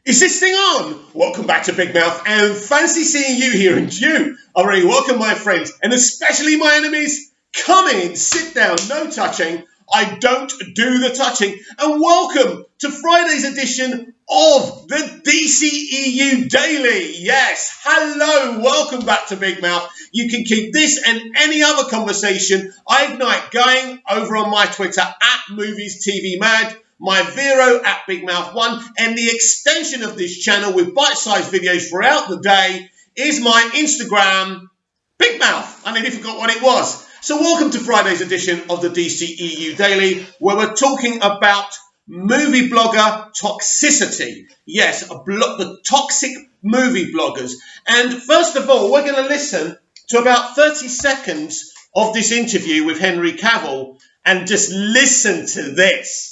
Is this thing on? Welcome back to Big Mouth, and fancy seeing you here, and you are very welcome, my friends, and especially my enemies. Come in, sit down, no touching. I don't do the touching. And welcome to Friday's edition of the dceu Daily. Yes, hello, welcome back to Big Mouth. You can keep this and any other conversation I ignite going over on my Twitter at Movies TV Mad, my Vero at Big Mouth 1, and the extension of this channel with bite-sized videos throughout the day is my Instagram, Big Mouth. I nearly forgot what it was. So welcome to Friday's edition of the dceu Daily, where we're talking about movie blogger toxicity. Yes, the toxic movie bloggers. And first of all, we're going to listen to about 30 seconds of this interview with Henry Cavill, and just listen to this.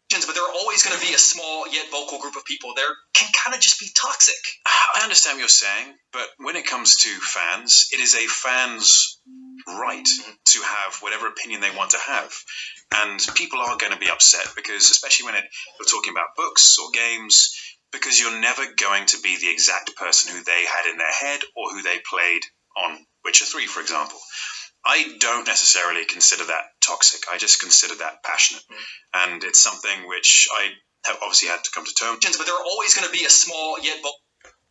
But there are always going to be a small yet vocal group of people there can kind of just be toxic. I understand what you're saying, but when it comes to fans, it is a fan's right to have whatever opinion they want to have. And people are going to be upset because, especially when we're talking about books or games, because you're never going to be the exact person who they had in their head or who they played on Witcher 3, for example. I don't necessarily consider that toxic. I just consider that passionate. And it's something which I have obviously had to come to terms with. But there are always going to be a small yet...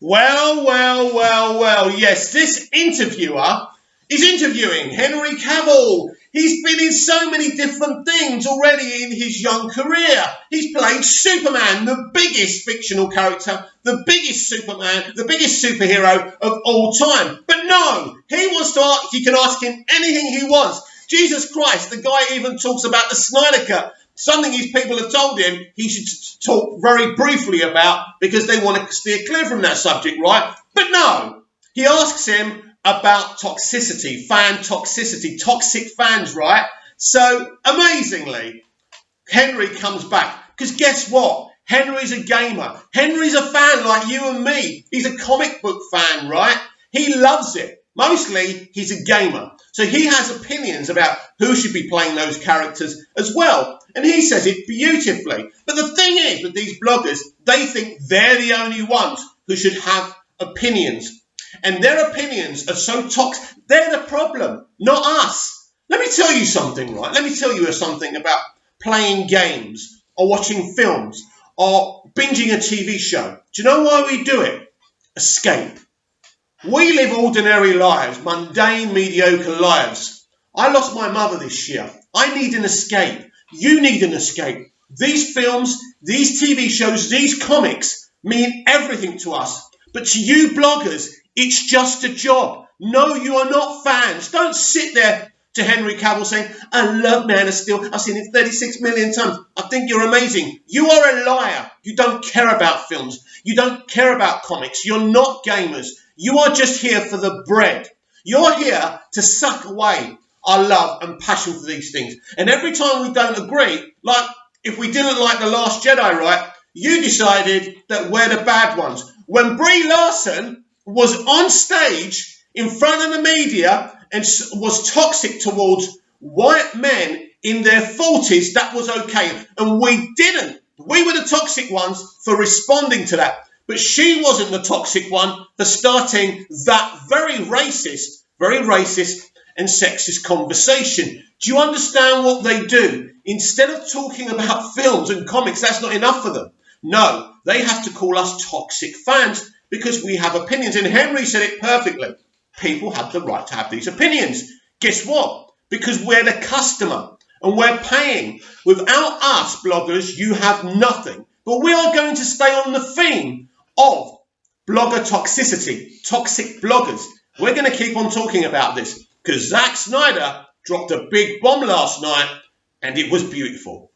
Well. Yes, this interviewer is interviewing Henry Cavill. He's been in so many different things already in his young career. He's played Superman, the biggest fictional character, the biggest Superman, the biggest superhero of all time. But no, he wants to ask, you can ask him anything he wants. Jesus Christ, the guy even talks about the Snyder Cut, something his people have told him he should talk very briefly about because they want to steer clear from that subject, right? But no, he asks him about toxicity, fan toxicity, toxic fans, right? So, amazingly, Henry comes back. Because guess what? Henry's a gamer. Henry's a fan like you and me. He's a comic book fan, right? He loves it. Mostly, he's a gamer. So he has opinions about who should be playing those characters as well. And he says it beautifully. But the thing is, with these bloggers, they think they're the only ones who should have opinions. And their opinions are so toxic. They're the problem, not us. Let me tell you something, right? Let me tell you something about playing games or watching films or binging a TV show. Do you know why we do it? Escape. We live ordinary lives, mundane, mediocre lives. I lost my mother this year. I need an escape. You need an escape. These films, these TV shows, these comics mean everything to us. But to you bloggers, it's just a job. No, you are not fans. Don't sit there to Henry Cavill saying, I love Man of Steel. I've seen it 36 million times. I think you're amazing. You are a liar. You don't care about films. You don't care about comics. You're not gamers. You are just here for the bread. You're here to suck away our love and passion for these things. And every time we don't agree, like if we didn't like The Last Jedi, right, you decided that we're the bad ones. When Brie Larson was on stage in front of the media and was toxic towards white men in their 40s, that was okay. And we didn't. We were the toxic ones for responding to that. But she wasn't the toxic one for starting that very racist and sexist conversation. Do you understand what they do? Instead of talking about films and comics, that's not enough for them. No, they have to call us toxic fans because we have opinions. And Henry said it perfectly. People have the right to have these opinions. Guess what? Because we're the customer and we're paying. Without us, bloggers, you have nothing. But we are going to stay on the theme of blogger toxicity, toxic bloggers. We're going to keep on talking about this because Zack Snyder dropped a big bomb last night and it was beautiful.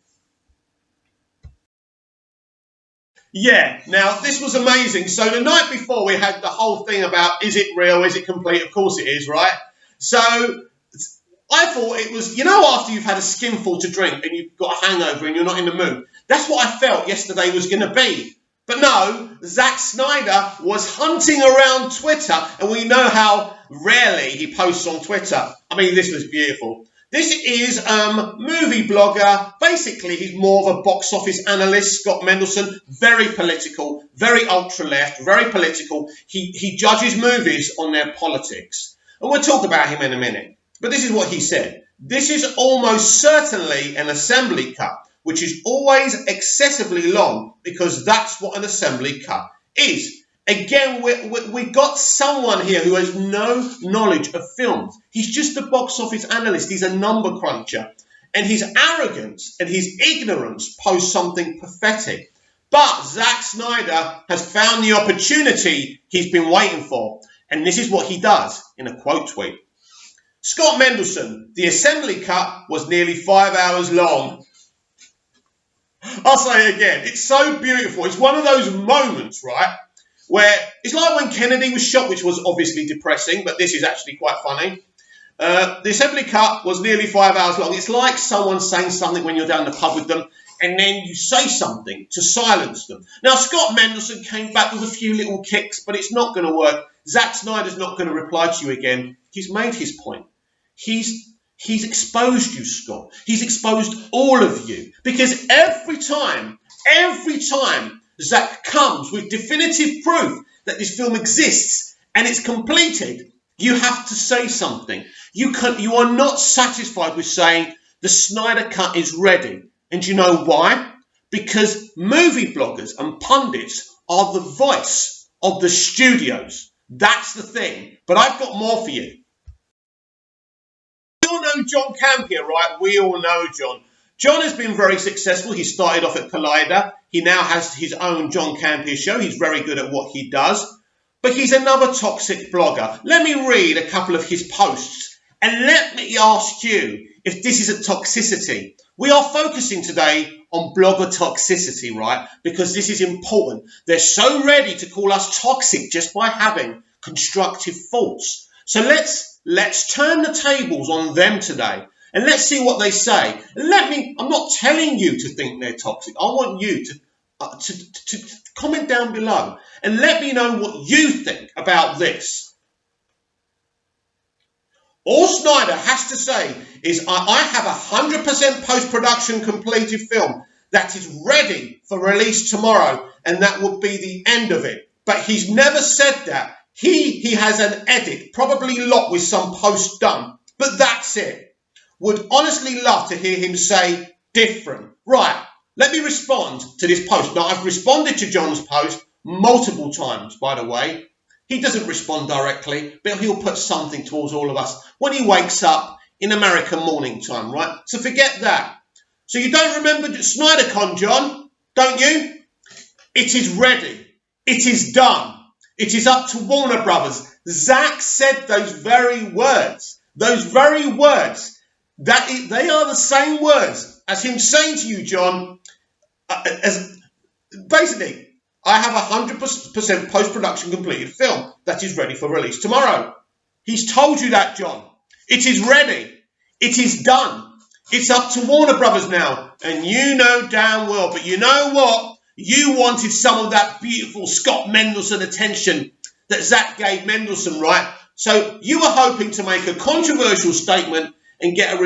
Yeah, now this was amazing. So the night before we had the whole thing about is it real, is it complete? Of course it is, right? So I thought it was, you know, after you've had a skinful to drink and you've got a hangover and you're not in the mood. That's what I felt yesterday was going to be. But no, Zack Snyder was hunting around Twitter, and we know how rarely he posts on Twitter. I mean, this was beautiful. This is movie blogger. Basically, he's more of a box office analyst, Scott Mendelson. Very political, very ultra-left, very political. He judges movies on their politics. And we'll talk about him in a minute. But this is what he said. This is almost certainly an assembly cut, which is always excessively long because that's what an assembly cut is. Again, we got someone here who has no knowledge of films. He's just a box office analyst. He's a number cruncher. And his arrogance and his ignorance pose something pathetic. But Zack Snyder has found the opportunity he's been waiting for. And this is what he does in a quote tweet. Scott Mendelson, the assembly cut was nearly 5 hours long. I'll say it again. It's so beautiful. It's one of those moments, right? Where it's like when Kennedy was shot, which was obviously depressing, but this is actually quite funny. The assembly cut was nearly 5 hours long. It's like someone saying something when you're down the pub with them, and then you say something to silence them. Now, Scott Mendelson came back with a few little kicks, but it's not going to work. Zack Snyder's not going to reply to you again. He's made his point. He's exposed you, Scott. He's exposed all of you. Because every time Zack comes with definitive proof that this film exists and it's completed, you have to say something. You are not satisfied with saying the Snyder Cut is ready. And you know why? Because movie bloggers and pundits are the voice of the studios. That's the thing. But I've got more for you. We all know John Campion, right? We all know John. John has been very successful. He started off at Collider. He now has his own John Campion show. He's very good at what he does. But he's another toxic blogger. Let me read a couple of his posts. And let me ask you if this isn't toxicity. We are focusing today on blogger toxicity, right? Because this is important. They're so ready to call us toxic just by having constructive thoughts. So let's turn the tables on them today. And let's see what they say. I'm not telling you to think they're toxic. I want you to comment down below and let me know what you think about this. All Snyder has to say is, I have 100% post-production completed film that is ready for release tomorrow, and that would be the end of it. But he's never said that. He has an edit, probably locked with some post done, but that's it. Would honestly love to hear him say different. Right, let me respond to this post. Now, I've responded to John's post multiple times, by the way. He doesn't respond directly, but he'll put something towards all of us when he wakes up in American morning time, right? So forget that. So you don't remember SnyderCon, John, don't you? It is ready. It is done. It is up to Warner Brothers. Zack said those very words. Those very words. They are the same words as him saying to you, John, basically, I have 100% post-production completed film that is ready for release tomorrow. He's told you that, John. It is ready. It is done. It's up to Warner Brothers now. And you know damn well, but you know what? You wanted some of that beautiful Scott Mendelson attention that Zack gave Mendelson, right? So you were hoping to make a controversial statement and get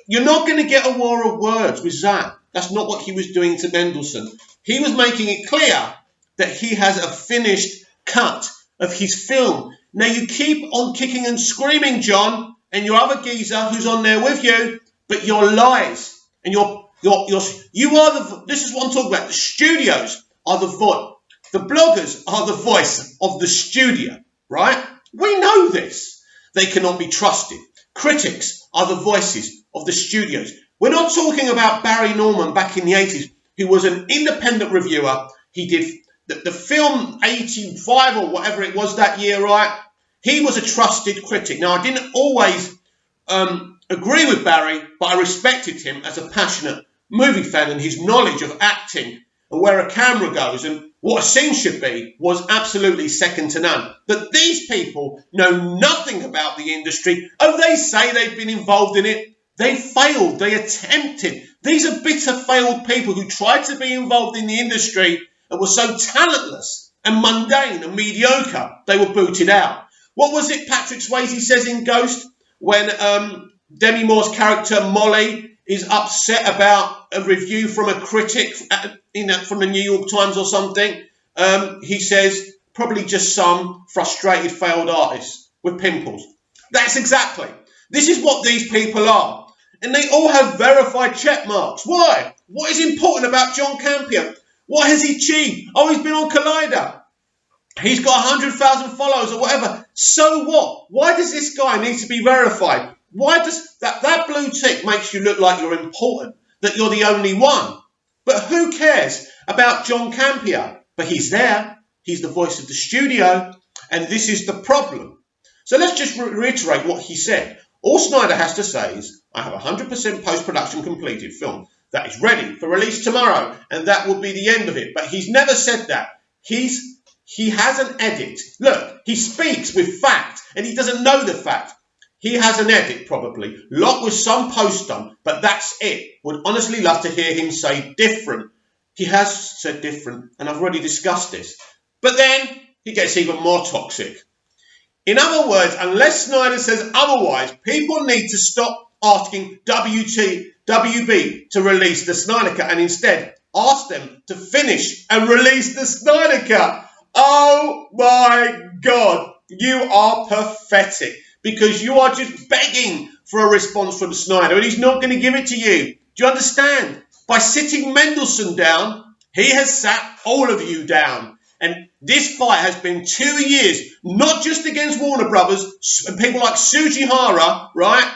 you're not going to get a war of words with Zack. That's not what he was doing to Mendelson. He was making it clear that he has a finished cut of his film. Now you keep on kicking and screaming, John, and your other geezer who's on there with you, but your lies and this is what I'm talking about. The studios are the voice. The bloggers are the voice of the studio, right? We know this. They cannot be trusted. Critics are the voices of the studios. We're not talking about Barry Norman back in the 80s, who was an independent reviewer. He did the film 85 or whatever it was that year, right? He was a trusted critic. Now, I didn't always agree with Barry, but I respected him as a passionate movie fan, and his knowledge of acting and where a camera goes and what a scene should be was absolutely second to none. But these people know nothing about the industry. Oh, they say they've been involved in it. They failed. They attempted. These are bitter, failed people who tried to be involved in the industry and were so talentless and mundane and mediocre, they were booted out. What was it Patrick Swayze says in Ghost when Demi Moore's character Molly is upset about a review from a critic from the New York Times or something. He says, probably just some frustrated failed artist with pimples. That's exactly. This is what these people are. And they all have verified check marks. Why? What is important about John Campea? What has he achieved? Oh, he's been on Collider. He's got 100,000 followers or whatever. So what? Why does this guy need to be verified? Why does that blue tick makes you look like you're important, that you're the only one? But who cares about John Campea? But he's there. He's the voice of the studio. And this is the problem. So let's just reiterate what he said. All Snyder has to say is, I have 100% post-production completed film that is ready for release tomorrow, and that will be the end of it. But he's never said that. He has an edit. Look, he speaks with fact, and he doesn't know the fact. He has an edit, probably, locked with some post done, but that's it. Would honestly love to hear him say different. He has said different, and I've already discussed this. But then he gets even more toxic. In other words, unless Snyder says otherwise, people need to stop asking WB to release the Snyder Cut and instead ask them to finish and release the Snyder Cut. Oh my God, you are pathetic because you are just begging for a response from Snyder and he's not going to give it to you. Do you understand? By sitting Mendelsohn down, he has sat all of you down. And this fight has been 2 years, not just against Warner Brothers and people like Sujihara, right?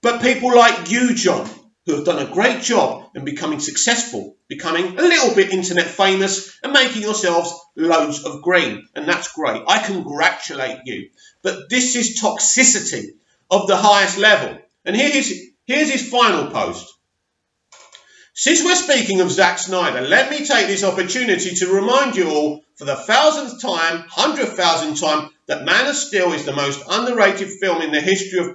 But people like you, John, who have done a great job in becoming successful, becoming a little bit internet famous and making yourselves loads of green. And that's great. I congratulate you. But this is toxicity of the highest level. And here's his final post. Since we're speaking of Zack Snyder, let me take this opportunity to remind you all for the 1,000th time, 100,000th time, that Man of Steel is the most underrated film in the history of the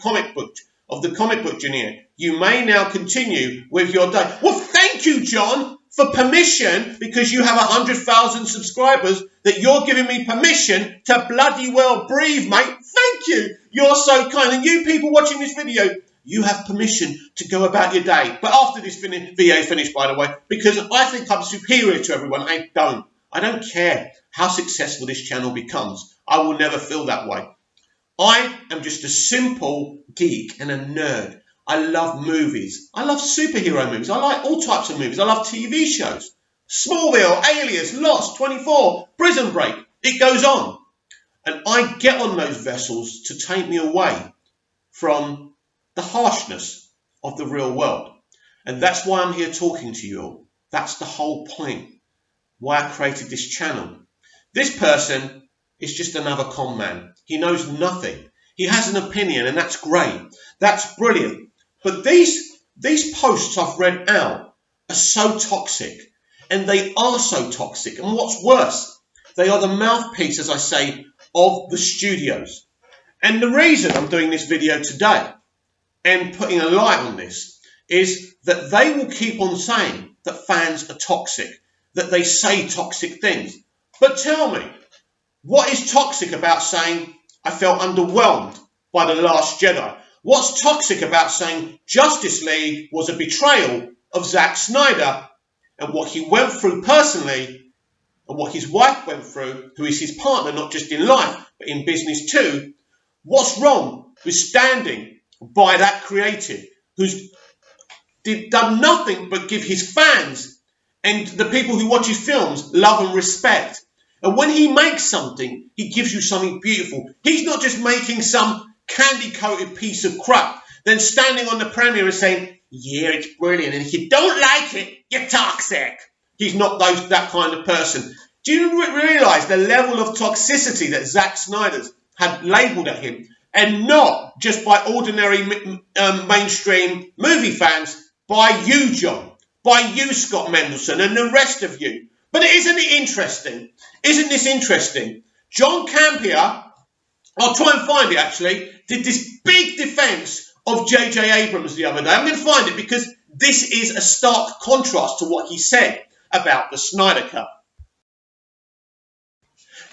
comic book genre. You may now continue with your day. Well, thank you, John, for permission, because you have 100,000 subscribers, that you're giving me permission to bloody well breathe, mate. Thank you. You're so kind. And you people watching this video, you have permission to go about your day. But after this video finished, by the way, because I think I'm superior to everyone, I don't care how successful this channel becomes. I will never feel that way. I am just a simple geek and a nerd. I love movies. I love superhero movies. I like all types of movies. I love TV shows. Smallville, Alias, Lost, 24, Prison Break. It goes on. And I get on those vessels to take me away from the harshness of the real world. And that's why I'm here talking to you all. That's the whole point. Why I created this channel. This person is just another con man. He knows nothing. He has an opinion, and that's great. That's brilliant. But these posts I've read out are so toxic. And they are so toxic. And what's worse, they are the mouthpiece, as I say, of the studios. And the reason I'm doing this video today and putting a light on this is that they will keep on saying that fans are toxic, that they say toxic things. But tell me, what is toxic about saying I felt underwhelmed by The Last Jedi? What's toxic about saying Justice League was a betrayal of Zack Snyder and what he went through personally and what his wife went through, who is his partner, not just in life, but in business too? What's wrong with standing by that creative who's done nothing but give his fans and the people who watch his films love and respect? And when he makes something, he gives you something beautiful. He's not just making some candy-coated piece of crap, then standing on the premiere and saying, yeah, it's brilliant, and if you don't like it, you're toxic. He's not that kind of person. Do you realise the level of toxicity that Zack Snyder's had labelled at him? And not just by ordinary mainstream movie fans, by you, John, by you, Scott Mendelsohn, and the rest of you. But isn't it interesting? Isn't this interesting? John Campea, I'll try and find it actually, did this big defence of J.J. Abrams the other day. I'm going to find it because this is a stark contrast to what he said about the Snyder Cut.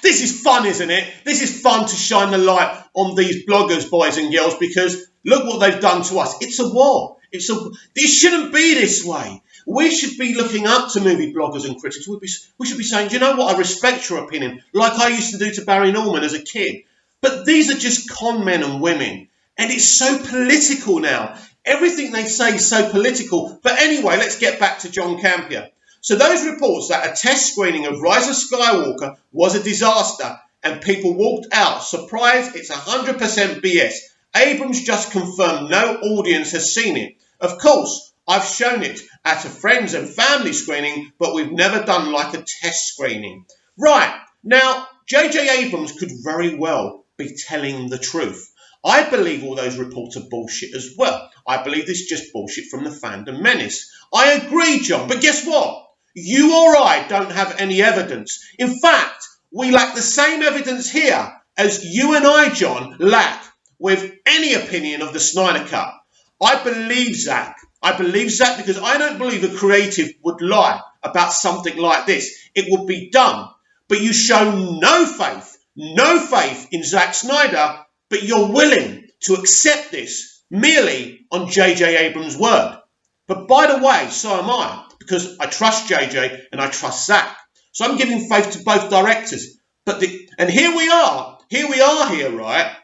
This is fun, isn't it? This is fun to shine the light on these bloggers, boys and girls, because Look what they've done to us. It's a war. This shouldn't be this way. We should be looking up to movie bloggers and critics. We should be saying, do you know what? I respect your opinion, like I used to do to Barry Norman as a kid. But these are just con men and women. And it's so political now. Everything they say is so political. But anyway, let's get back to John Campea. So those reports that a test screening of Rise of Skywalker was a disaster and people walked out surprised, it's 100% BS. Abrams just confirmed no audience has seen it. Of course, I've shown it at a friends and family screening, but we've never done like a test screening. Right, now, J.J. Abrams could very well be telling the truth. I believe all those reports are bullshit as well. I believe this is just bullshit from the fandom menace. I agree, John, but guess what? You or I don't have any evidence. In fact, we lack the same evidence here as you and I, John, lack with any opinion of the Snyder Cut. I believe Zack. I believe Zack because I don't believe a creative would lie about something like this. It would be done. But you show no faith in Zack Snyder, but you're willing to accept this merely on J.J. Abrams' word. But by the way, so am I, because I trust J.J. and I trust Zack. So I'm giving faith to both directors. And here we are here, right?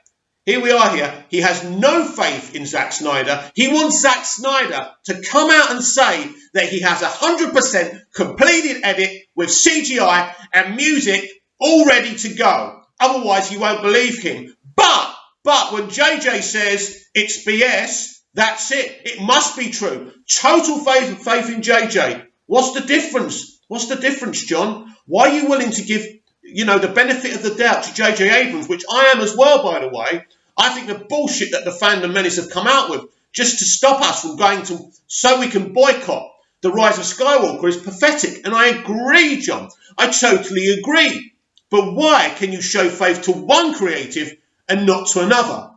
Here we are here. He has no faith in Zack Snyder. He wants Zack Snyder to come out and say that he has 100% completed edit with CGI and music all ready to go. Otherwise, he won't believe him. But when JJ says it's BS, that's it. It must be true. Total faith in JJ. What's the difference? What's the difference, John? Why are you willing to give, the benefit of the doubt to J.J. Abrams, which I am as well, by the way? I think the bullshit that the fandom menace have come out with just to stop us from going to, so we can boycott the Rise of Skywalker is pathetic. And I agree, John. I totally agree. But why can you show faith to one creative and not to another?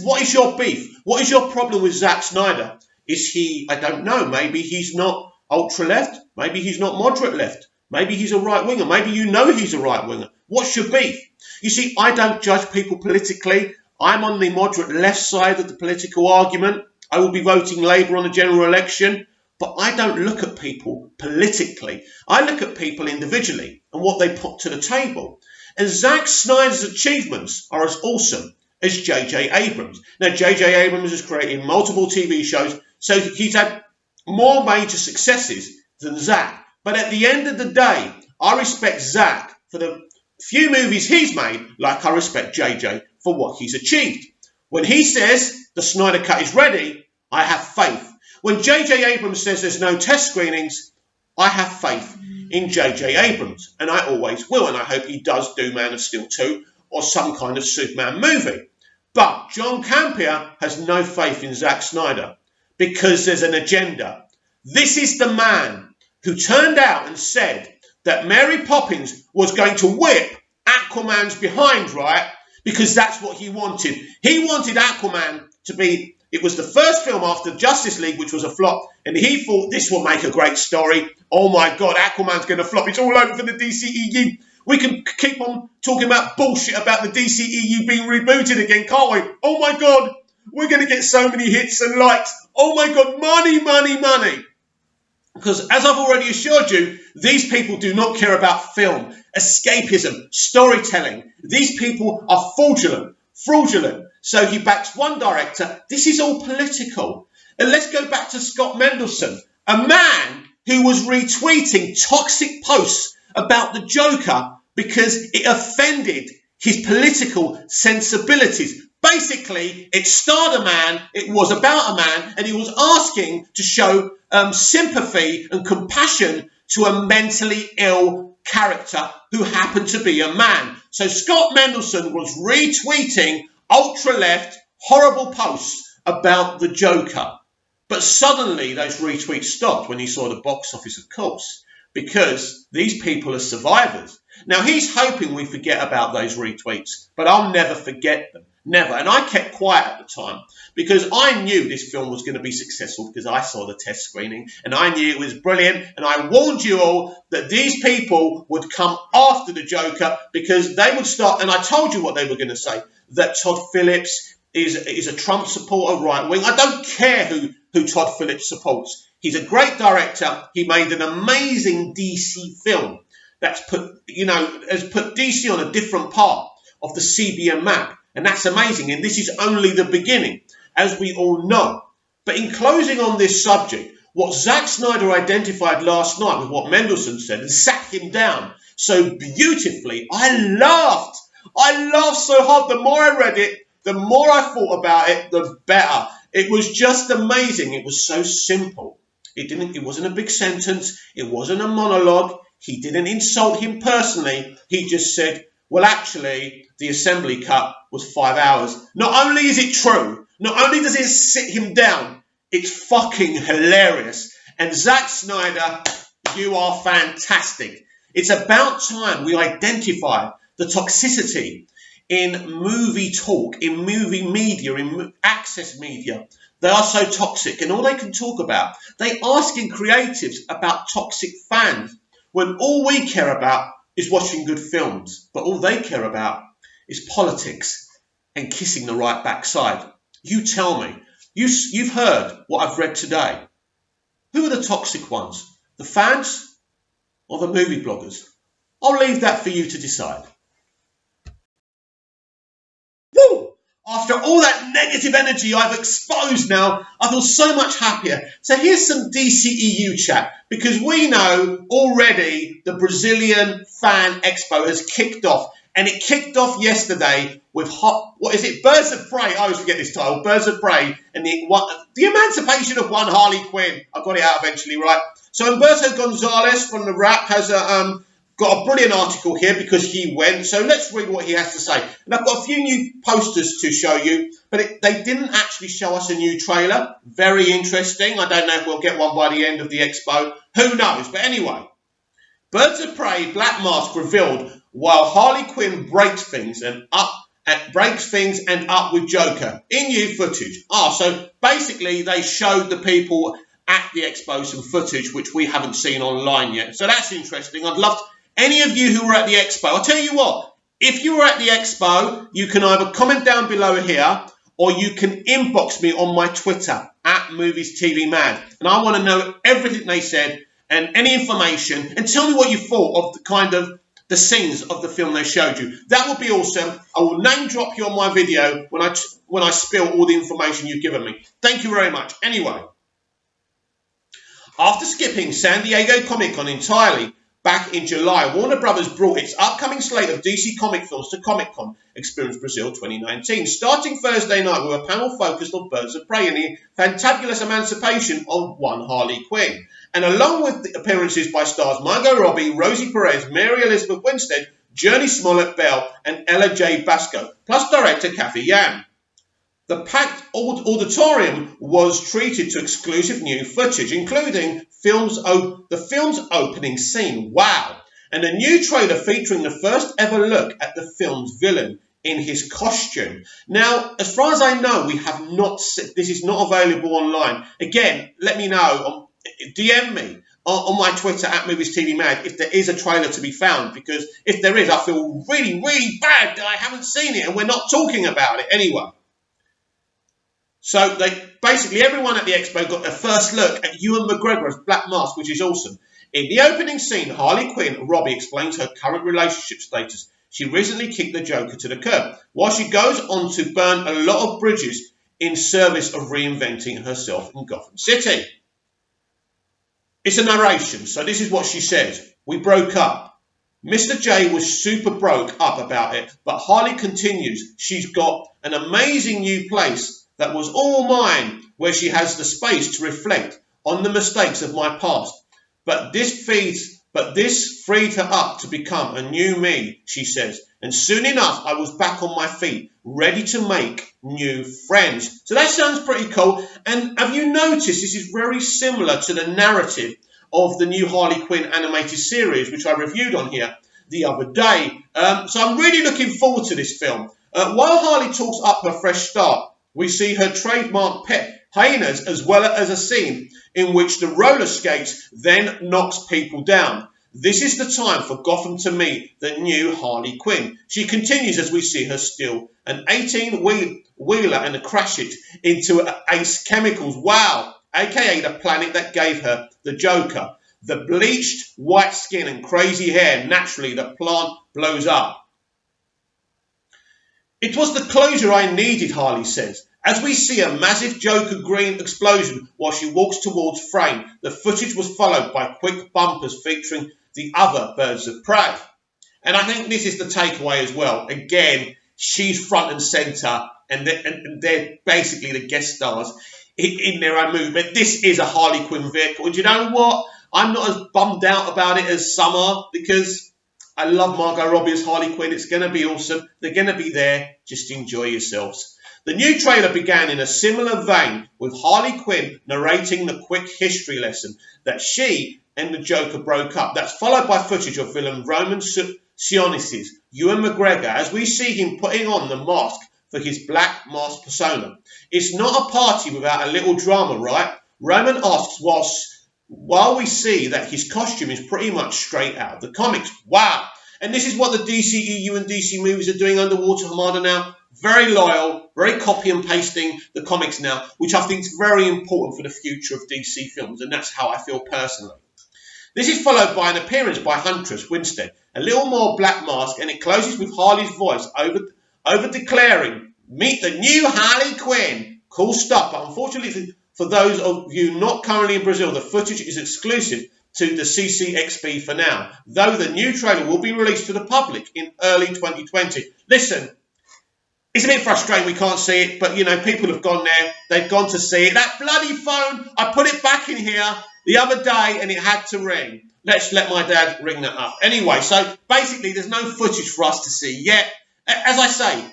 What is your beef? What is your problem with Zack Snyder? Is he, I don't know, maybe he's not ultra-left. Maybe he's not moderate left. Maybe he's a right-winger. Maybe he's a right-winger. What's your beef? You see, I don't judge people politically. I'm on the moderate left side of the political argument. I will be voting Labour on the general election. But I don't look at people politically. I look at people individually and what they put to the table. And Zack Snyder's achievements are as awesome as J.J. Abrams. Now, J.J. Abrams has created multiple TV shows, so he's had more major successes than Zack. But at the end of the day, I respect Zack for the few movies he's made, like I respect J.J. for what he's achieved. When he says the Snyder Cut is ready, I have faith. When J.J. Abrams says there's no test screenings, I have faith in J.J. Abrams. And I always will, and I hope he does do Man of Steel 2 or some kind of Superman movie. But John Campea has no faith in Zack Snyder because there's an agenda. This is the man who turned out and said that Mary Poppins was going to whip Aquaman's behind, right? Because that's what he wanted. He wanted Aquaman to be, it was the first film after Justice League, which was a flop, and he thought this will make a great story. Oh my God, Aquaman's going to flop. It's all over for the DCEU. We can keep on talking about bullshit about the DCEU being rebooted again, can't we? Oh my God, we're going to get so many hits and likes. Oh my God, money, money, money. Because as I've already assured you, these people do not care about film, escapism, storytelling. These people are fraudulent. So he backs one director. This is all political. And let's go back to Scott Mendelson, a man who was retweeting toxic posts about the Joker because it offended his political sensibilities. Basically, it starred a man, it was about a man, and he was asking to show sympathy and compassion to a mentally ill character who happened to be a man. So Scott Mendelson was retweeting ultra-left, horrible posts about the Joker. But suddenly those retweets stopped when he saw the box office, of course, because these people are survivors. Now, he's hoping we forget about those retweets, but I'll never forget them. Never. And I kept quiet at the time because I knew this film was going to be successful because I saw the test screening and I knew it was brilliant. And I warned you all that these people would come after the Joker because they would start. And I told you what they were going to say, that Todd Phillips is a Trump supporter, right wing. I don't care who Todd Phillips supports. He's a great director. He made an amazing DC film that's has put DC on a different part of the CBM map. And that's amazing. And this is only the beginning, as we all know. But in closing on this subject, what Zack Snyder identified last night with what Mendelsohn said and sat him down so beautifully, I laughed. I laughed so hard. The more I read it, the more I thought about it, the better. It was just amazing. It was so simple. It wasn't a big sentence. It wasn't a monologue. He didn't insult him personally. He just said, well, actually, the assembly cut was 5 hours. Not only is it true, not only does it sit him down, it's fucking hilarious. And Zack Snyder, you are fantastic. It's about time we identify the toxicity in movie talk, in movie media, in access media. They are so toxic, and all they can talk about, they asking creatives about toxic fans, when all we care about is watching good films, but all they care about is politics and kissing the right backside. You tell me, you've heard what I've read today. Who are the toxic ones? The fans or the movie bloggers? I'll leave that for you to decide. Woo! After all that negative energy I've exposed now, I feel so much happier. So here's some dceu chat, because we know already the Brazilian Fan Expo has kicked off. And it kicked off yesterday with Birds of Prey. I always forget this title. Birds of Prey and the emancipation of one Harley Quinn. I got it out eventually, right? So Humberto Gonzalez from The Wrap has got a brilliant article here because he went. So let's read what he has to say. And I've got a few new posters to show you, but they didn't actually show us a new trailer. Very interesting. I don't know if we'll get one by the end of the expo. Who knows? But anyway, Birds of Prey Black Mask revealed while Harley Quinn breaks things and up with Joker in new footage. So basically they showed the people at the expo some footage which we haven't seen online yet. So that's interesting. I'd love any of you who were at the expo. I'll tell you what, if you were at the expo, you can either comment down below here or you can inbox me on my Twitter at Movies TV Mad. And I want to know everything they said and any information, and tell me what you thought of the scenes of the film they showed you. That would be awesome. I will name drop you on my video when I spill all the information you've given me. Thank you very much. Anyway, after skipping San Diego Comic-Con entirely back in July, Warner Brothers brought its upcoming slate of DC comic films to Comic-Con Experience Brazil 2019, starting Thursday night with a panel focused on Birds of Prey and the fantabulous emancipation of one Harley Quinn. And along with the appearances by stars Margot Robbie, Rosie Perez, Mary Elizabeth Winstead, Journey Smollett-Bell, and Ella J. Basco, plus director Kathy Yan. The packed auditorium was treated to exclusive new footage, including the film's opening scene, wow, and a new trailer featuring the first ever look at the film's villain in his costume. Now, as far as I know, we have not. This is not available online. Again, let me know. DM me on my Twitter at Movies TV Mad if there is a trailer to be found, because if there is, I feel really, really bad that I haven't seen it and we're not talking about it anyway. So basically everyone at the expo got their first look at Ewan McGregor's Black Mask, which is awesome. In the opening scene, Harley Quinn, Robbie, explains her current relationship status. She recently kicked the Joker to the curb, while she goes on to burn a lot of bridges in service of reinventing herself in Gotham City. It's a narration, so this is what she says. We broke up. Mr. J was super broke up about it, but Harley continues. She's got an amazing new place that was all mine, where she has the space to reflect on the mistakes of my past. But this freed her up to become a new me, she says. And soon enough, I was back on my feet, ready to make new friends. So that sounds pretty cool. And have you noticed this is very similar to the narrative of the new Harley Quinn animated series, which I reviewed on here the other day. So I'm really looking forward to this film. While Harley talks up her fresh start, we see her trademark pet, hyenas, as well as a scene in which the roller skates then knocks people down. This is the time for Gotham to meet the new Harley Quinn. She continues as we see her steal an 18-wheeler and crash it into Ace Chemicals. Wow! AKA the planet that gave her the Joker. The bleached white skin and crazy hair. Naturally, the plant blows up. It was the closure I needed, Harley says, as we see a massive Joker green explosion while she walks towards frame. The footage was followed by quick bumpers featuring the other birds of prey. And I think this is the takeaway as well. Again, she's front and centre, and they're basically the guest stars in their own movie. But this is a Harley Quinn vehicle. And you know what? I'm not as bummed out about it as some are, because I love Margot Robbie as Harley Quinn. It's going to be awesome. They're going to be there. Just enjoy yourselves. The new trailer began in a similar vein, with Harley Quinn narrating the quick history lesson that she and the Joker broke up. That's followed by footage of villain Roman Sionis' Ewan McGregor as we see him putting on the mask for his black mask persona. It's not a party without a little drama, right? Roman asks while we see that his costume is pretty much straight out of the comics. Wow! And this is what the DCEU and DC movies are doing underwater Armada now. Very loyal, very copy and pasting the comics now, which I think is very important for the future of DC films, and that's how I feel personally. This is followed by an appearance by Huntress Winstead, a little more black mask, and it closes with Harley's voice over declaring, "Meet the new Harley Quinn." Cool stuff, but unfortunately for those of you not currently in Brazil, the footage is exclusive to the CCXP for now, though the new trailer will be released to the public in early 2020. Listen, it's a bit frustrating we can't see it, but, you know, people have gone there. They've gone to see it. That bloody phone, I put it back in here the other day and it had to ring. Let's let my dad ring that up. Anyway, so basically there's no footage for us to see yet. As I say,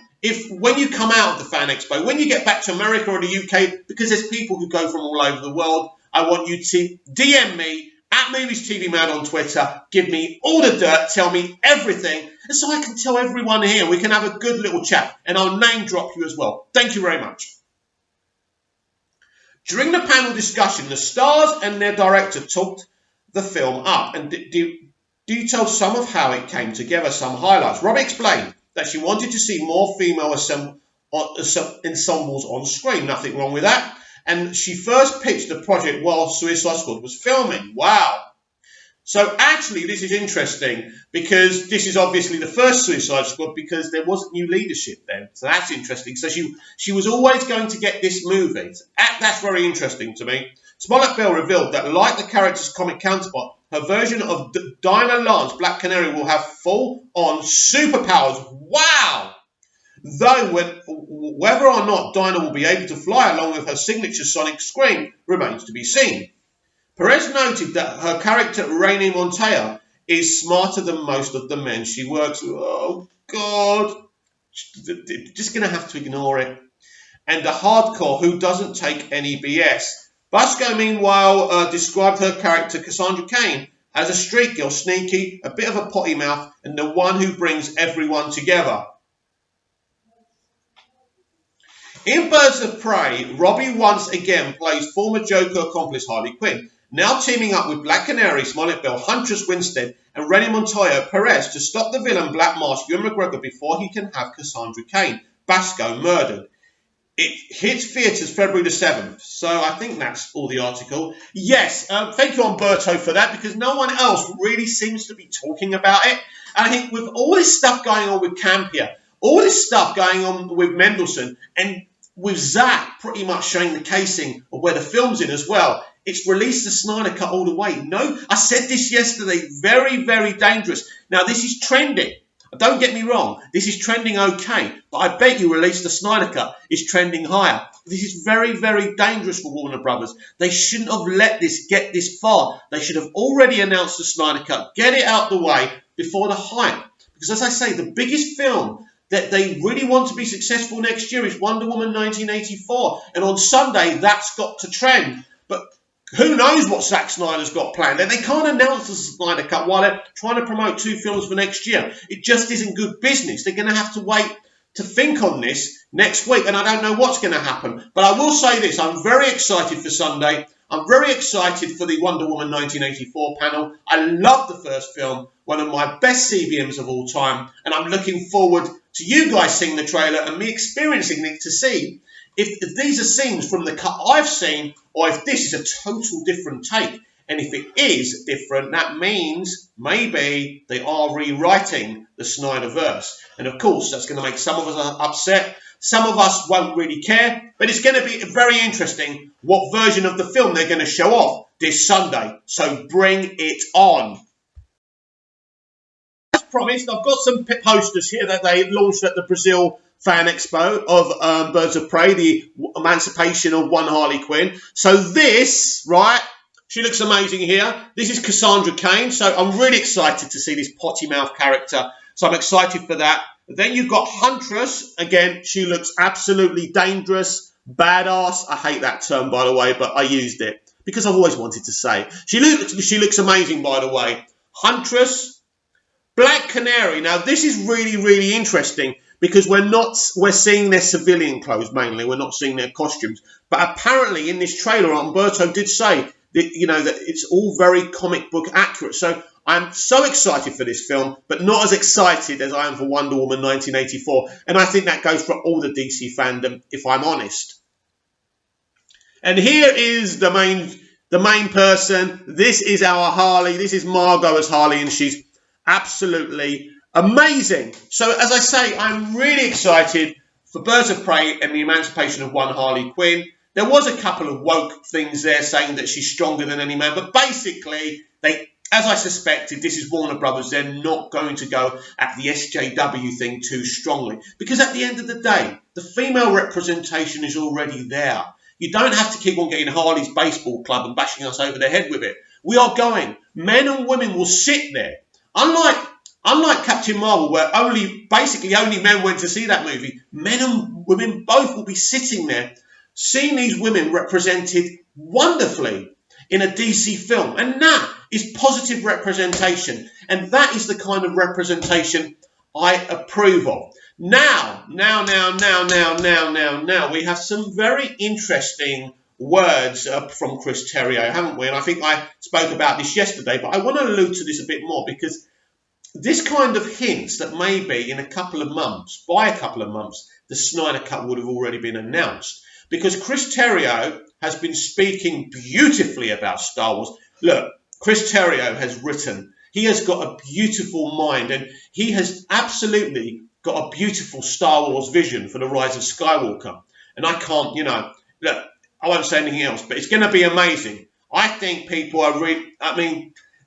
when you come out of the Fan Expo, when you get back to America or the UK, because there's people who go from all over the world, I want you to DM me at Movies TV Mad on Twitter. Give me all the dirt. Tell me everything. And so I can tell everyone here. We can have a good little chat. And I'll name drop you as well. Thank you very much. During the panel discussion, the stars and their director talked the film up and detailed some of how it came together, some highlights. Robbie explained that she wanted to see more female ensembles on screen. Nothing wrong with that. And she first pitched the project while Suicide Squad was filming. Wow. So actually, this is interesting because this is obviously the first Suicide Squad because there wasn't new leadership then. So that's interesting. So she was always going to get this movie. That's very interesting to me. Smollett Bell revealed that, like the character's comic counterpart, her version of Dinah Lance, Black Canary, will have full-on superpowers. Wow! Though whether or not Dinah will be able to fly along with her signature sonic scream remains to be seen. Perez noted that her character, Rainey Montoya, is smarter than most of the men she works with. Oh, God. Just going to have to ignore it. And a hardcore who doesn't take any BS. Busco, meanwhile, described her character, Cassandra Cain, as a street girl, sneaky, a bit of a potty mouth, and the one who brings everyone together. In Birds of Prey, Robbie once again plays former Joker accomplice Harley Quinn, now teaming up with Black Canary, Smollett Bell, Huntress Winstead, and Renee Montoya Perez to stop the villain Black Mask, Ewan McGregor, before he can have Cassandra Cain, Basco, murdered. It hits theatres February the 7th, so I think that's all the article. Yes, thank you, Umberto, for that, because no one else really seems to be talking about it. And I think with all this stuff going on with Campia, all this stuff going on with Mendelsohn, and with Zack pretty much showing the casing of where the film's in as well, it's released the Snyder Cut all the way. No, I said this yesterday, very, very dangerous. Now, this is trending. Don't get me wrong, this is trending okay, but I bet you release the Snyder Cut is trending higher. This is very, very dangerous for Warner Brothers. They shouldn't have let this get this far. They should have already announced the Snyder Cut, get it out the way before the hype. Because as I say, the biggest film that they really want to be successful next year is Wonder Woman 1984. And on Sunday, that's got to trend. But who knows what Zack Snyder's got planned? And they can't announce the Snyder Cut while they're trying to promote 2 films for next year. It just isn't good business. They're going to have to wait to think on this next week. And I don't know what's going to happen. But I will say this. I'm very excited for Sunday. I'm very excited for the Wonder Woman 1984 panel. I love the first film, one of my best CBMs of all time, and I'm looking forward to you guys seeing the trailer and me experiencing it to see if these are scenes from the cut I've seen or if this is a total different take. And if it is different, that means maybe they are rewriting the Snyderverse. And of course, that's going to make some of us upset. Some of us won't really care. But it's going to be very interesting what version of the film they're going to show off this Sunday. So bring it on. As promised, I've got some posters here that they launched at the Brazil Fan Expo of Birds of Prey, the emancipation of one Harley Quinn. So this, right, she looks amazing here. This is Cassandra Cain, so I'm really excited to see this potty mouth character. So I'm excited for that. Then you've got Huntress. Again, she looks absolutely dangerous, badass. I hate that term, by the way, but I used it because I've always wanted to say it. She looks amazing, by the way. Huntress. Black Canary. Now, this is really, really interesting because we're seeing their civilian clothes mainly. We're not seeing their costumes. But apparently in this trailer, Umberto did say that, you know, that it's all very comic book accurate. So I'm so excited for this film, but not as excited as I am for Wonder Woman 1984. And I think that goes for all the DC fandom, if I'm honest. And here is the main person. This is our Harley. This is Margot as Harley, and she's absolutely amazing. So as I say, I'm really excited for Birds of Prey and the emancipation of one Harley Quinn. There was a couple of woke things there saying that she's stronger than any man, but basically, as I suspected, this is Warner Brothers. They're not going to go at the SJW thing too strongly because at the end of the day, the female representation is already there. You don't have to keep on getting Harley's baseball club and bashing us over the head with it. We are going. Men and women will sit there. Unlike Captain Marvel, where only men went to see that movie, men and women both will be sitting there, seeing these women represented wonderfully in a DC film. And that is positive representation. And that is the kind of representation I approve of. Now, we have some very interesting words from Chris Terrio, haven't we? And I think I spoke about this yesterday, but I want to allude to this a bit more because this kind of hints that maybe in a couple of months, the Snyder Cut would have already been announced. Because Chris Terrio has been speaking beautifully about Star Wars. Look, Chris Terrio has written. He has got a beautiful mind, and he has absolutely got a beautiful Star Wars vision for the Rise of Skywalker. And I can't, look, I won't say anything else, but it's going to be amazing. I think people are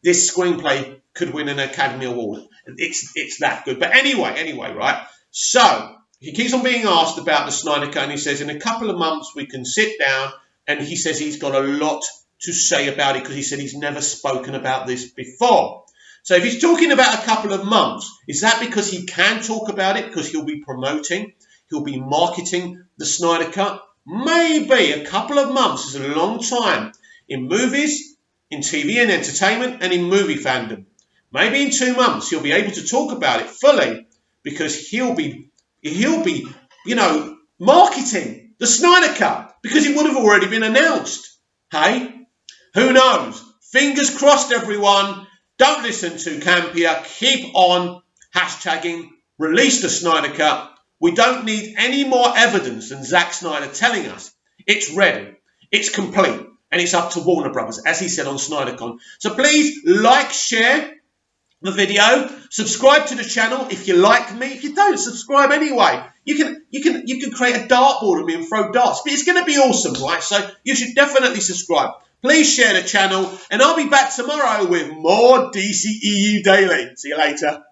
this screenplay could win an Academy Award. It's that good. But anyway, right? So he keeps on being asked about the Snyder Cut, and he says in a couple of months we can sit down, and he says he's got a lot to say about it because he said he's never spoken about this before. So if he's talking about a couple of months, is that because he can talk about it because he'll be promoting, he'll be marketing the Snyder Cut? Maybe a couple of months is a long time in movies, in TV and entertainment, and in movie fandom. Maybe in 2 months he'll be able to talk about it fully because he'll be marketing the Snyder Cut because it would have already been announced. Hey, who knows? Fingers crossed, everyone. Don't listen to Campia. Keep on hashtagging release the Snyder Cut. We don't need any more evidence than Zack Snyder telling us it's ready, it's complete, and it's up to Warner Brothers, as he said on SnyderCon. So please like, share the video, subscribe to the channel if you like me. If you don't, subscribe anyway. You can create a dartboard of me and throw darts. But it's going to be awesome, right? So you should definitely subscribe. Please share the channel, and I'll be back tomorrow with more DCEU Daily. See you later.